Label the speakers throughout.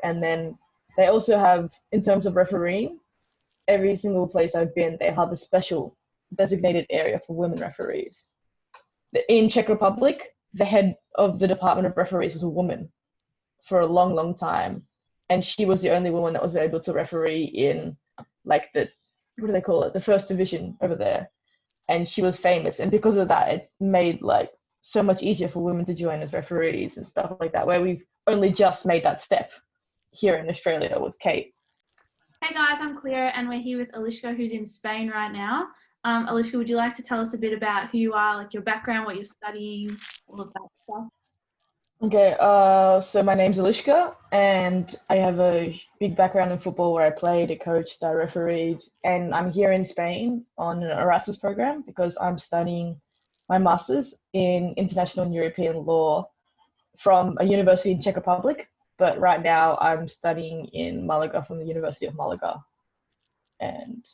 Speaker 1: And then they also have, in terms of refereeing, every single place I've been, they have a special designated area for women referees. In Czech Republic, the head of the Department of Referees was a woman for a long, long time. And she was the only woman that was able to referee in like the, what do they call it? The first division over there. And she was famous. And because of that, it made like so much easier for women to join as referees and stuff like that, where we've only just made that step here in Australia with Kate.
Speaker 2: Hey guys, I'm Cleo and we're here with Elishka, who's in Spain right now. Elishka, would you like to tell us a bit about who you are, like your background, what you're studying, all of that stuff?
Speaker 1: Okay, so my name's Elishka, and I have a big background in football where I played, I coached, I refereed, and I'm here in Spain on an Erasmus program because I'm studying my master's in international and European law from a university in Czech Republic, but right now I'm studying in Malaga from the University of Malaga and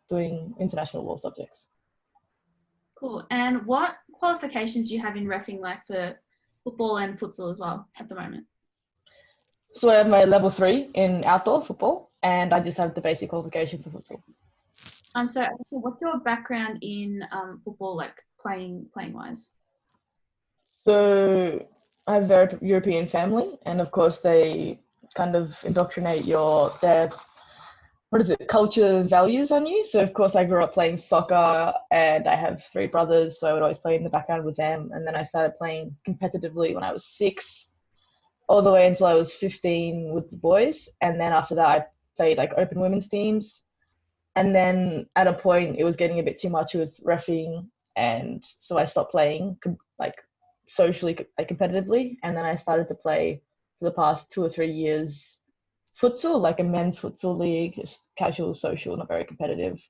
Speaker 1: doing international law subjects.
Speaker 2: Cool. And what qualifications do you have in reffing, like for football and futsal as well at the moment?
Speaker 1: So I have my level 3 in outdoor football, and I just have the basic qualification for futsal.
Speaker 2: So what's your background in football, like playing wise?
Speaker 1: So I have a very European family, and of course they kind of indoctrinate their culture and values on you. So of course I grew up playing soccer, and I have 3 brothers, so I would always play in the background with them. And then I started playing competitively when I was 6, all the way until I was 15 with the boys. And then after that I played like open women's teams. And then at a point it was getting a bit too much with reffing, and so I stopped playing like socially, like competitively. And then I started to play for the past 2 or 3 years futsal, like a men's futsal league, just casual, social, not very competitive,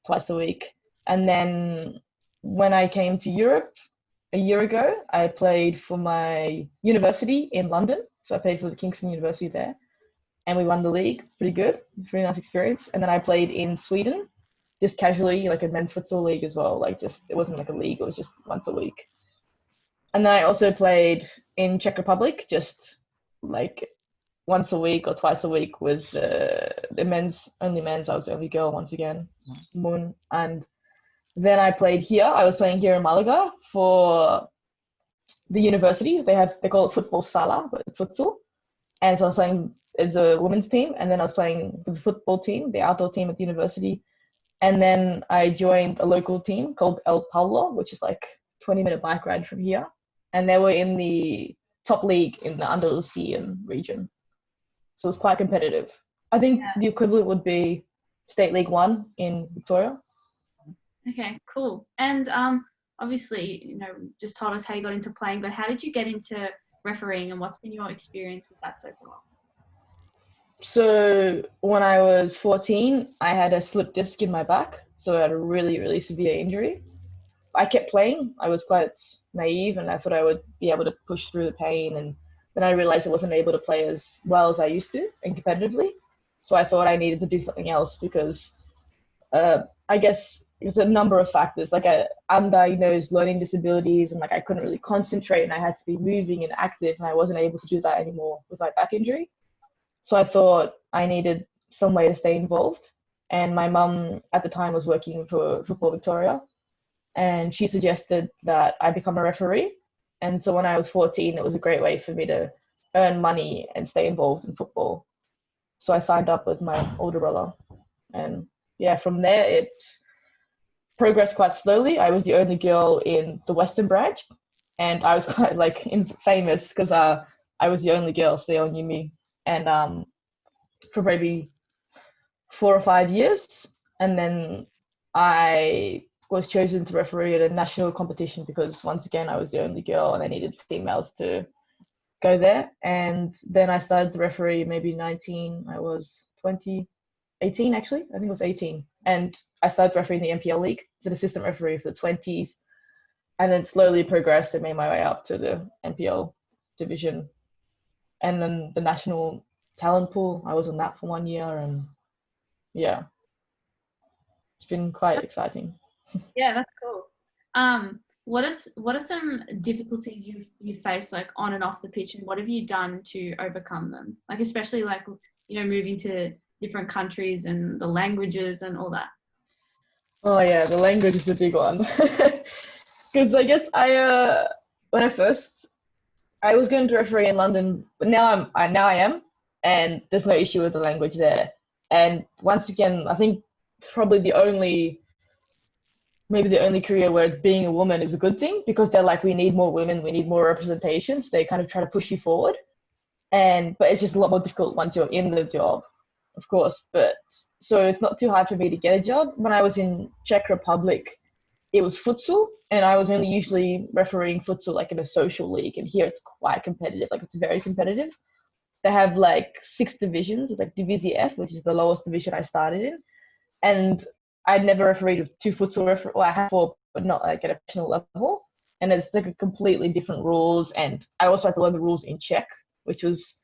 Speaker 1: twice a week. And then when I came to Europe a year ago, I played for my university in London. So I played for the Kingston University there, and we won the league. It's pretty good. It's a pretty nice experience. And then I played in Sweden, just casually, like a men's futsal league as well. Like just, it wasn't like a league, it was just once a week. And then I also played in Czech Republic, just like once a week or twice a week with the men's, only men's. I was the only girl once again, Moon. And then I played here. I was playing here in Malaga for the university. They call it football sala, but it's futsal. And so I was playing as a women's team, and then I was playing for the football team, the outdoor team at the university. And then I joined a local team called El Paulo, which is like 20-minute bike ride from here. And they were in the top league in the Andalusian region. So it was quite competitive. I think the equivalent would be State League 1 in Victoria.
Speaker 2: Okay, cool. And obviously, just told us how you got into playing, but how did you get into refereeing, and what's been your experience with that so far?
Speaker 1: So when I was 14, I had a slip disc in my back. So I had a really, really severe injury. I kept playing. I was quite naive, and I thought I would be able to push through the pain. And then I realized I wasn't able to play as well as I used to and competitively. So I thought I needed to do something else because I guess it's a number of factors, like undiagnosed learning disabilities, and like I couldn't really concentrate, and I had to be moving and active, and I wasn't able to do that anymore with my back injury. So I thought I needed some way to stay involved. And my mum at the time was working for Football Victoria, and she suggested that I become a referee. And so when I was 14, it was a great way for me to earn money and stay involved in football. So I signed up with my older brother, and yeah, from there it progressed quite slowly. I was the only girl in the Western branch, and I was quite like famous because I was the only girl, so they all knew me. And for maybe 4 or 5 years, and then I was chosen to referee at a national competition because once again I was the only girl and they needed females to go there. And then I started to referee maybe 19, I was 20, 18 actually, I think it was 18. And I started refereeing the NPL league as an assistant referee for the 20s, and then slowly progressed and made my way up to the NPL division. And then the national talent pool, I was on that for 1 year, and yeah, it's been quite exciting.
Speaker 2: Yeah, that's cool. what are some difficulties you face like on and off the pitch, and what have you done to overcome them? Like especially like, you know, moving to different countries and the languages and all that.
Speaker 1: Oh yeah, the language is the big one. Because I guess when I was going to referee in London, but now I am, and there's no issue with the language there. And once again, I think probably maybe the only career where being a woman is a good thing, because they're like, we need more women, we need more representations. They kind of try to push you forward, but it's just a lot more difficult once you're in the job, of course. But so it's not too hard for me to get a job. When I was in Czech Republic, it was futsal, and I was only usually refereeing futsal like in a social league, and here it's quite competitive. Like it's very competitive. They have like 6 divisions. It's like Divisie F, which is the lowest division I started in, and I'd never refereed with 2 futsal well, I had 4, but not like at a professional level, and it's like a completely different rules. And I also had to learn the rules in Czech, which was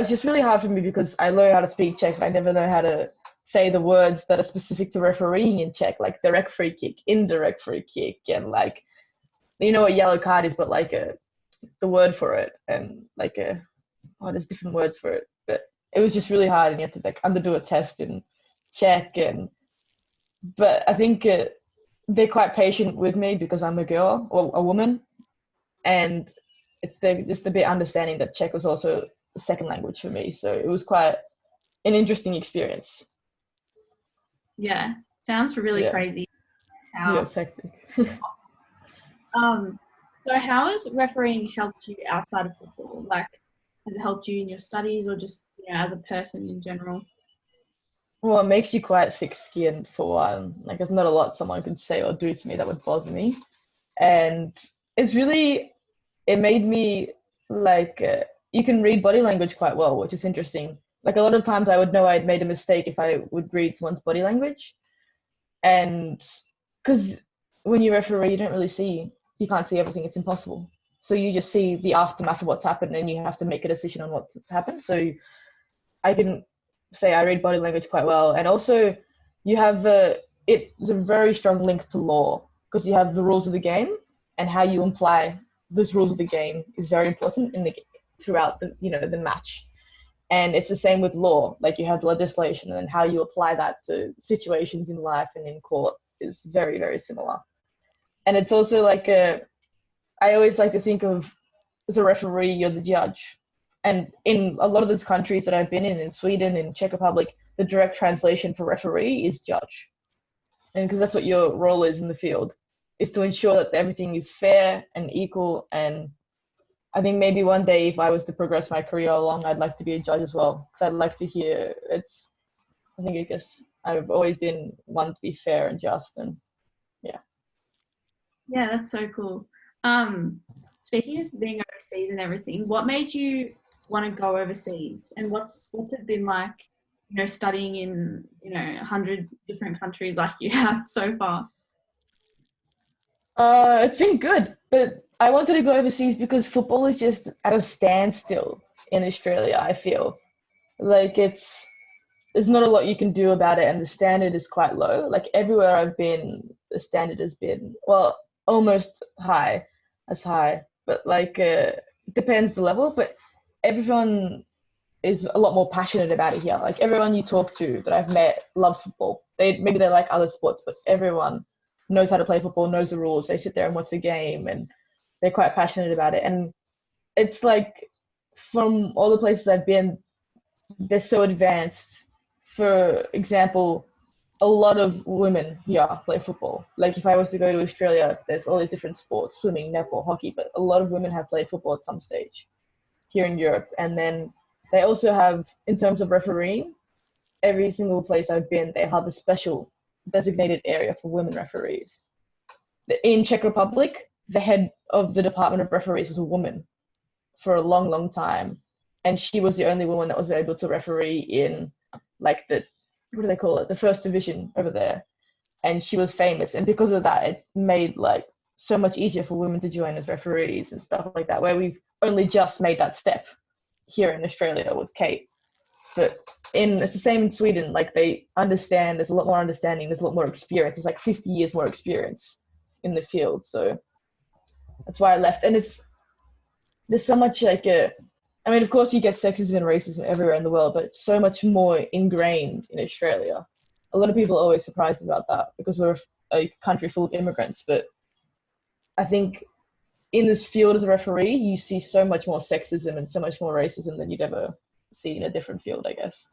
Speaker 1: just really hard for me, because I learned how to speak Czech, but I never know how to say the words that are specific to refereeing in Czech, like direct free kick, indirect free kick, and like, you know what yellow card is, but like the word for it, and like there's different words for it. But it was just really hard, and you have to like underdo a test in Czech, but I think they're quite patient with me because I'm a girl or a woman, and they're just a bit understanding that Czech was also a second language for me, so it was quite an interesting experience.
Speaker 2: Yeah, sounds really crazy.
Speaker 1: Yeah, it's hectic.
Speaker 2: So how has refereeing helped you outside of football? Like, has it helped you in your studies, or just, you know, as a person in general?
Speaker 1: Well, it makes you quite thick-skinned for one. Like, there's not a lot someone could say or do to me that would bother me, and it made me like you can read body language quite well, which is interesting. Like a lot of times I would know I'd made a mistake if I would read someone's body language, and because when you referee, you can't see everything. It's impossible. So you just see the aftermath of what's happened, and you have to make a decision on what's happened. So I can say I read body language quite well, and also you have it's a very strong link to law, because you have the rules of the game, and how you apply those rules of the game is very important throughout the match. And it's the same with law. Like you have legislation, and how you apply that to situations in life and in court is very, very similar. And it's also like I always like to think of, as a referee, you're the judge. And in a lot of those countries that I've been in Sweden, in Czech Republic, the direct translation for referee is judge. And because that's what your role is in the field, is to ensure that everything is fair and equal. And I think maybe one day, if I was to progress my career along, I'd like to be a judge as well, because I'd like to hear I guess I've always been one to be fair and just, and yeah.
Speaker 2: Yeah, that's so cool. Speaking of being overseas and everything, what made you want to go overseas, and what's it been like, you know, studying in, you know, 100 different countries like you have so far?
Speaker 1: It's been good, but I wanted to go overseas because football is just at a standstill in Australia. I feel like there's not a lot you can do about it, and the standard is quite low. Like everywhere I've been, the standard has been, well, almost as high, but like it depends the level. But everyone is a lot more passionate about it here. Like everyone you talk to that I've met loves football. Maybe they like other sports, but everyone knows how to play football, knows the rules. They sit there and watch the game, and they're quite passionate about it. And it's like, from all the places I've been, they're so advanced. For example, a lot of women here play football. Like if I was to go to Australia, there's all these different sports, swimming, netball, hockey, but a lot of women have played football at some stage here in Europe. And then they also have, in terms of refereeing, every single place I've been, they have a special designated area for women referees. In Czech Republic, the head of the Department of Referees was a woman for a long, long time. And she was the only woman that was able to referee in like what do they call it? The first division over there. And she was famous. And because of that, it made like so much easier for women to join as referees and stuff like that, where we've only just made that step here in Australia with Kate. But it's the same in Sweden. Like they understand, there's a lot more understanding, there's a lot more experience. It's like 50 years more experience in the field. So that's why I left. And there's so much like I mean, of course you get sexism and racism everywhere in the world, but it's so much more ingrained in Australia. A lot of people are always surprised about that because we're a country full of immigrants. But I think in this field as a referee, you see so much more sexism and so much more racism than you'd ever see in a different field, I guess.